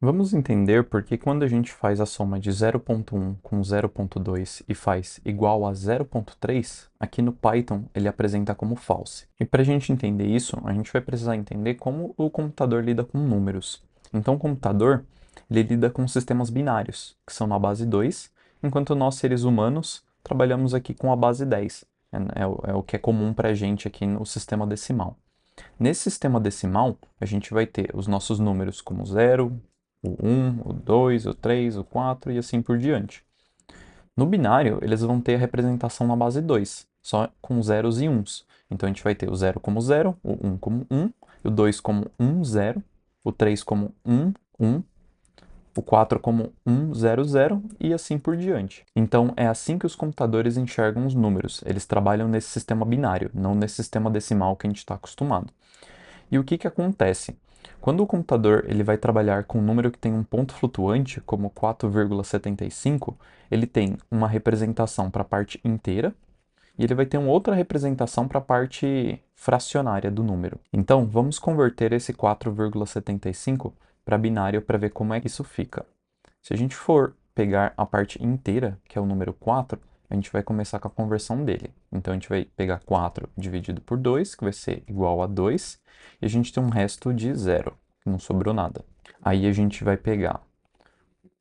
Vamos entender por que quando a gente faz a soma de 0,1 com 0,2 e faz igual a 0,3, aqui no Python ele apresenta como false. E para a gente entender isso, a gente vai precisar entender como o computador lida com números. Então o computador ele lida com sistemas binários, que são na base 2, enquanto nós seres humanos trabalhamos aqui com a base 10. É o que é comum para a gente aqui no sistema decimal. Nesse sistema decimal, a gente vai ter os nossos números como 0, o 1, o 2, o 3, o 4 e assim por diante. No binário, eles vão ter a representação na base 2, só com zeros e uns. Então a gente vai ter o 0 como 0, o 1 como 1, o 2 como 1, 0, o 3 como 1, 1, o 4 como 1, 0, 0 e assim por diante. Então é assim que os computadores enxergam os números. Eles trabalham nesse sistema binário, não nesse sistema decimal que a gente está acostumado. E o que que acontece? Quando o computador ele vai trabalhar com um número que tem um ponto flutuante, como 4,75, ele tem uma representação para a parte inteira e ele vai ter uma outra representação para a parte fracionária do número. Então, vamos converter esse 4,75 para binário para ver como é que isso fica. Se a gente for pegar a parte inteira, que é o número 4, a gente vai começar com a conversão dele. Então a gente vai pegar 4 dividido por 2, que vai ser igual a 2, e a gente tem um resto de 0, que não sobrou nada. Aí a gente vai pegar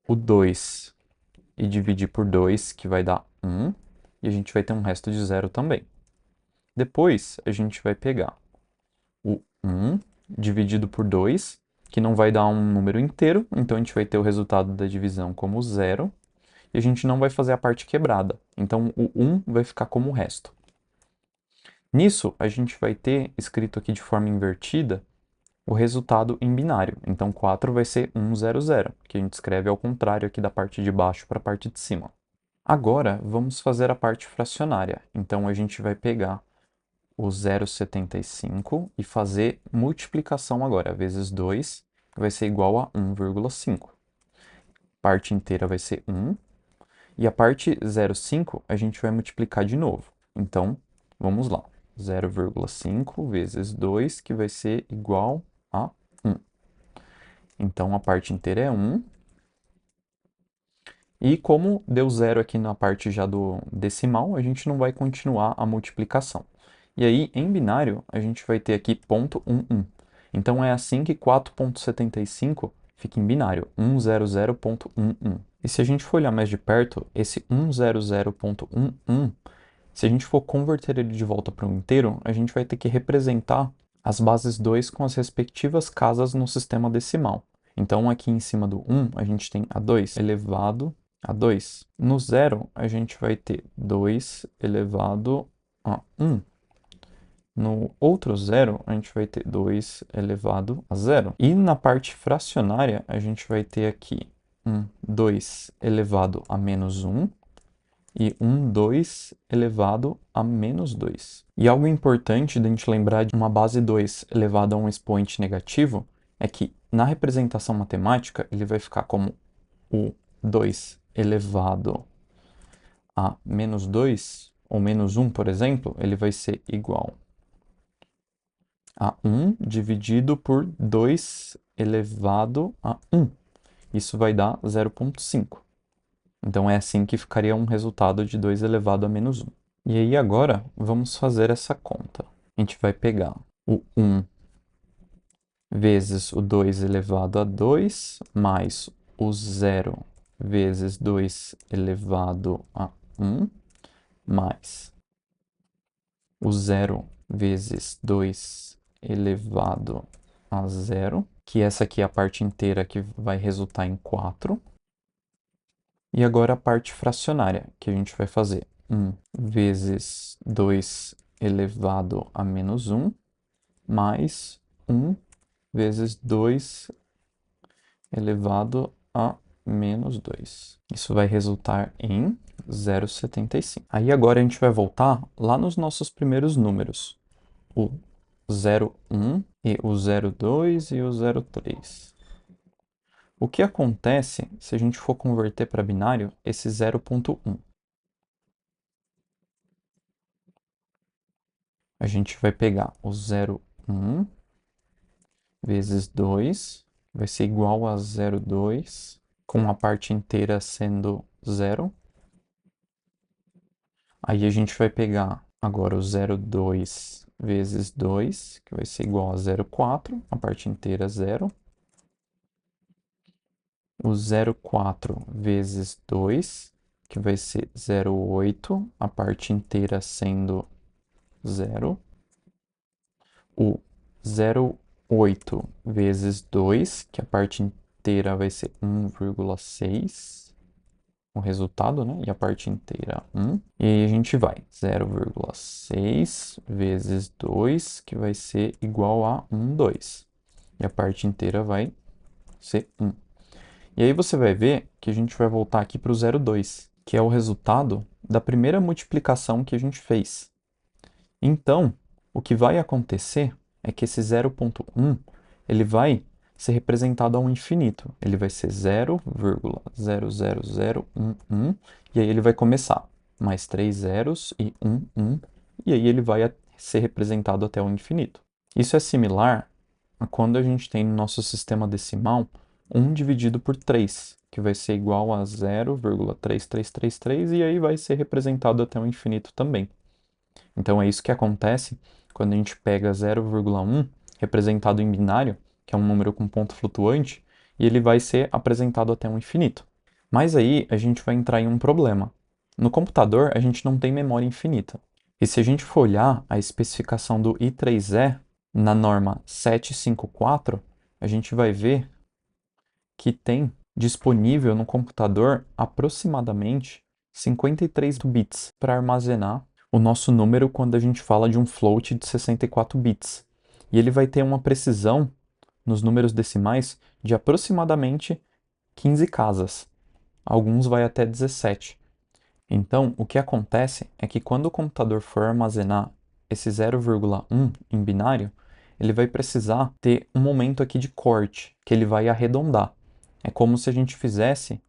o 2 e dividir por 2, que vai dar 1, e a gente vai ter um resto de 0 também. Depois a gente vai pegar o 1 dividido por 2, que não vai dar um número inteiro, então a gente vai ter o resultado da divisão como 0, e a gente não vai fazer a parte quebrada. Então o 1 vai ficar como o resto. Nisso, a gente vai ter escrito aqui de forma invertida o resultado em binário. Então 4 vai ser 1, 0, 0, que a gente escreve ao contrário aqui da parte de baixo para a parte de cima. Agora, vamos fazer a parte fracionária. Então a gente vai pegar o 0,75 e fazer multiplicação agora, vezes 2, que vai ser igual a 1,5. Parte inteira vai ser 1, e a parte 0,5 a gente vai multiplicar de novo. Então, vamos lá. 0,5 vezes 2, que vai ser igual a 1. Então, a parte inteira é 1. E como deu zero aqui na parte já do decimal, a gente não vai continuar a multiplicação. E aí, em binário, a gente vai ter aqui ponto 11. Então, é assim que 4,75 fica em binário, 100.11. E se a gente for olhar mais de perto, esse 100.11, se a gente for converter ele de volta para um inteiro, a gente vai ter que representar as bases 2 com as respectivas casas no sistema decimal. Então, aqui em cima do 1, a gente tem a 2 elevado a 2. No 0, a gente vai ter 2 elevado a 1. No outro 0, a gente vai ter 2 elevado a 0. E na parte fracionária, a gente vai ter aqui 2 elevado a menos 1 e 2 elevado a menos 2. E algo importante da gente lembrar de uma base 2 elevada a um expoente negativo é que na representação matemática ele vai ficar como o 2 elevado a menos 2, ou menos 1, por exemplo, ele vai ser igual a 1 dividido por 2 elevado a 1. Isso vai dar 0,5. Então é assim que ficaria um resultado de 2 elevado a menos 1. E aí agora vamos fazer essa conta. A gente vai pegar o 1 vezes o 2 elevado a 2, mais o 0 vezes 2 elevado a 1, mais o 0 vezes 2 elevado a 0, que essa aqui é a parte inteira que vai resultar em 4. E agora a parte fracionária, que a gente vai fazer 1 vezes 2 elevado a menos 1, mais 1 vezes 2 elevado a menos 2. Isso vai resultar em 0,75. Aí agora a gente vai voltar lá nos nossos primeiros números, o 0,1 e o 0,2 e o 0,3. O que acontece se a gente for converter para binário esse 0,1? A gente vai pegar o 0,1 vezes 2, vai ser igual a 0,2, com a parte inteira sendo 0. Aí a gente vai pegar agora o 0,2 vezes 2, que vai ser igual a 0,4, a parte inteira 0. O 0,4 vezes 2, que vai ser 0,8, a parte inteira sendo 0. O 0,8 vezes 2, que a parte inteira vai ser 1,6, o resultado, né? E a parte inteira 1. E aí a gente vai 0,6 vezes 2, que vai ser igual a 1,2. E a parte inteira vai ser 1. E aí você vai ver que a gente vai voltar aqui para o 0,2, que é o resultado da primeira multiplicação que a gente fez. Então, o que vai acontecer é que esse 0,1 ele vai ser representado ao infinito. Ele vai ser 0,00011, e aí ele vai começar mais 3 zeros e 1, e aí ele vai ser representado até o infinito. Isso é similar a quando a gente tem no nosso sistema decimal 1 dividido por 3, que vai ser igual a 0,3333, e aí vai ser representado até o infinito também. Então é isso que acontece quando a gente pega 0,1 representado em binário, que é um número com ponto flutuante, e ele vai ser apresentado até o infinito. Mas aí a gente vai entrar em um problema. No computador, a gente não tem memória infinita. E se a gente for olhar a especificação do I3E na norma 754, a gente vai ver que tem disponível no computador aproximadamente 53 bits para armazenar o nosso número quando a gente fala de um float de 64 bits. E ele vai ter uma precisão nos números decimais de aproximadamente 15 casas. Alguns vai até 17. Então, o que acontece é que quando o computador for armazenar esse 0,1 em binário, ele vai precisar ter um momento aqui de corte, que ele vai arredondar. É como se a gente fizesse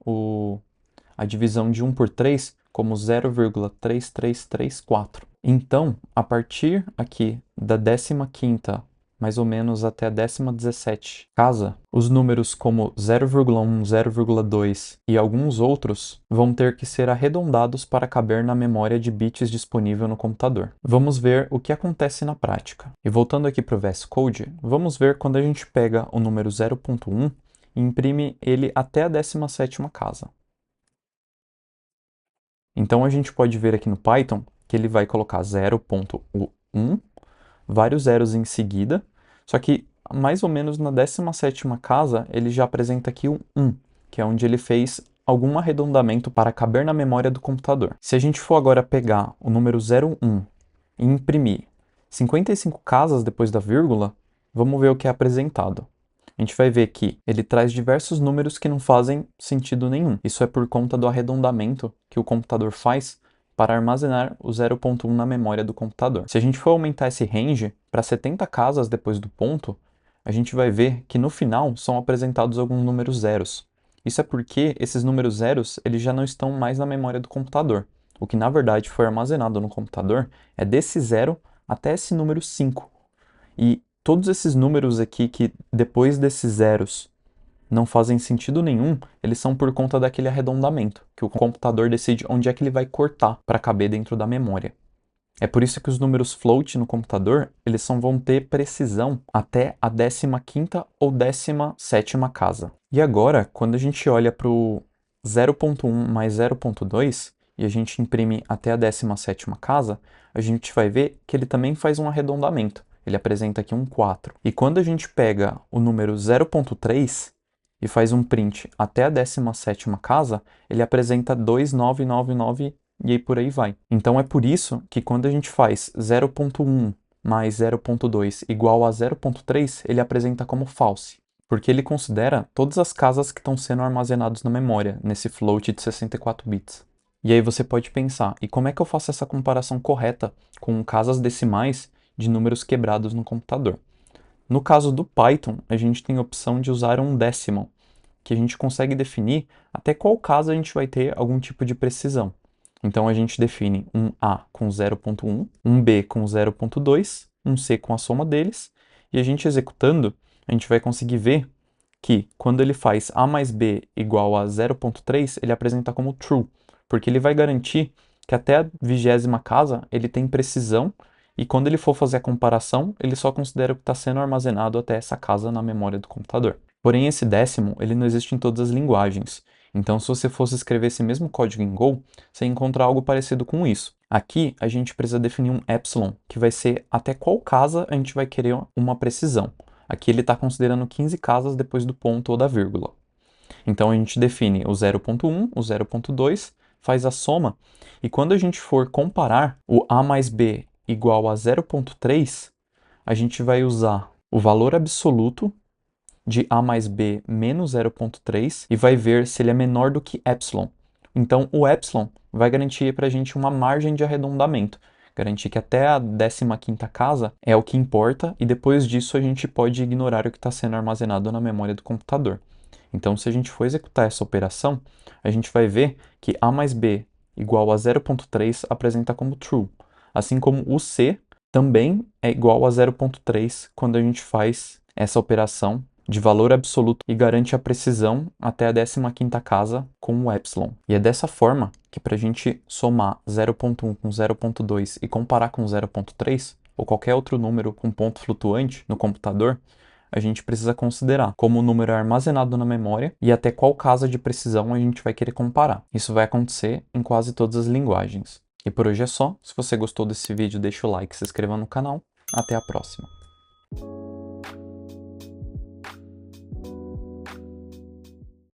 a divisão de 1 por 3 como 0,3334. Então, a partir aqui da 15ª, mais ou menos até a 17ª casa, os números como 0,1, 0,2 e alguns outros vão ter que ser arredondados para caber na memória de bits disponível no computador. Vamos ver o que acontece na prática. E voltando aqui para o VS Code, vamos ver quando a gente pega o número 0,1 e imprime ele até a 17ª casa. Então a gente pode ver aqui no Python que ele vai colocar 0,1, vários zeros em seguida, só que mais ou menos na 17ª casa ele já apresenta aqui um 1, que é onde ele fez algum arredondamento para caber na memória do computador. Se a gente for agora pegar o número 0,1 e imprimir 55 casas depois da vírgula, vamos ver o que é apresentado. A gente vai ver que ele traz diversos números que não fazem sentido nenhum. Isso é por conta do arredondamento que o computador faz para armazenar o 0,1 na memória do computador. Se a gente for aumentar esse range para 70 casas depois do ponto, a gente vai ver que no final são apresentados alguns números zeros. Isso é porque esses números zeros eles já não estão mais na memória do computador. O que na verdade foi armazenado no computador é desse zero até esse número 5. E todos esses números aqui que depois desses zeros não fazem sentido nenhum, eles são por conta daquele arredondamento, que o computador decide onde é que ele vai cortar para caber dentro da memória. É por isso que os números float no computador, eles só vão ter precisão até a 15ª ou 17ª casa. E agora, quando a gente olha para o 0,1 mais 0,2 e a gente imprime até a 17ª casa, a gente vai ver que ele também faz um arredondamento. Ele apresenta aqui um 4. E quando a gente pega o número 0,3 e faz um print até a 17ª casa, ele apresenta 2999 e aí por aí vai. Então é por isso que quando a gente faz 0,1 mais 0,2 igual a 0,3, ele apresenta como false, porque ele considera todas as casas que estão sendo armazenadas na memória, nesse float de 64 bits. E aí você pode pensar, e como é que eu faço essa comparação correta com casas decimais de números quebrados no computador? No caso do Python, a gente tem a opção de usar um decimal, que a gente consegue definir até qual casa a gente vai ter algum tipo de precisão. Então a gente define um A com 0,1, um B com 0,2, um C com a soma deles, e a gente executando, a gente vai conseguir ver que quando ele faz A mais B igual a 0.3, ele apresenta como true, porque ele vai garantir que até a 20ª casa ele tem precisão e quando ele for fazer a comparação, ele só considera o que está sendo armazenado até essa casa na memória do computador. Porém, esse décimo, ele não existe em todas as linguagens. Então, se você fosse escrever esse mesmo código em Go, você ia encontrar algo parecido com isso. Aqui, a gente precisa definir um epsilon, que vai ser até qual casa a gente vai querer uma precisão. Aqui ele está considerando 15 casas depois do ponto ou da vírgula. Então, a gente define o 0.1, o 0.2, faz a soma, e quando a gente for comparar o A mais B igual a 0.3, a gente vai usar o valor absoluto de A mais B menos 0.3 e vai ver se ele é menor do que epsilon. Então, o epsilon vai garantir para a gente uma margem de arredondamento, garantir que até a 15ª casa é o que importa e depois disso a gente pode ignorar o que está sendo armazenado na memória do computador. Então, se a gente for executar essa operação, a gente vai ver que A mais B igual a 0.3 apresenta como true, assim como o C também é igual a 0.3 quando a gente faz essa operação de valor absoluto e garante a precisão até a 15ª casa com o epsilon. E é dessa forma que para a gente somar 0.1 com 0.2 e comparar com 0.3, ou qualquer outro número com ponto flutuante no computador, a gente precisa considerar como o número é armazenado na memória e até qual casa de precisão a gente vai querer comparar. Isso vai acontecer em quase todas as linguagens. E por hoje é só. Se você gostou desse vídeo, deixa o like, se inscreva no canal. Até a próxima.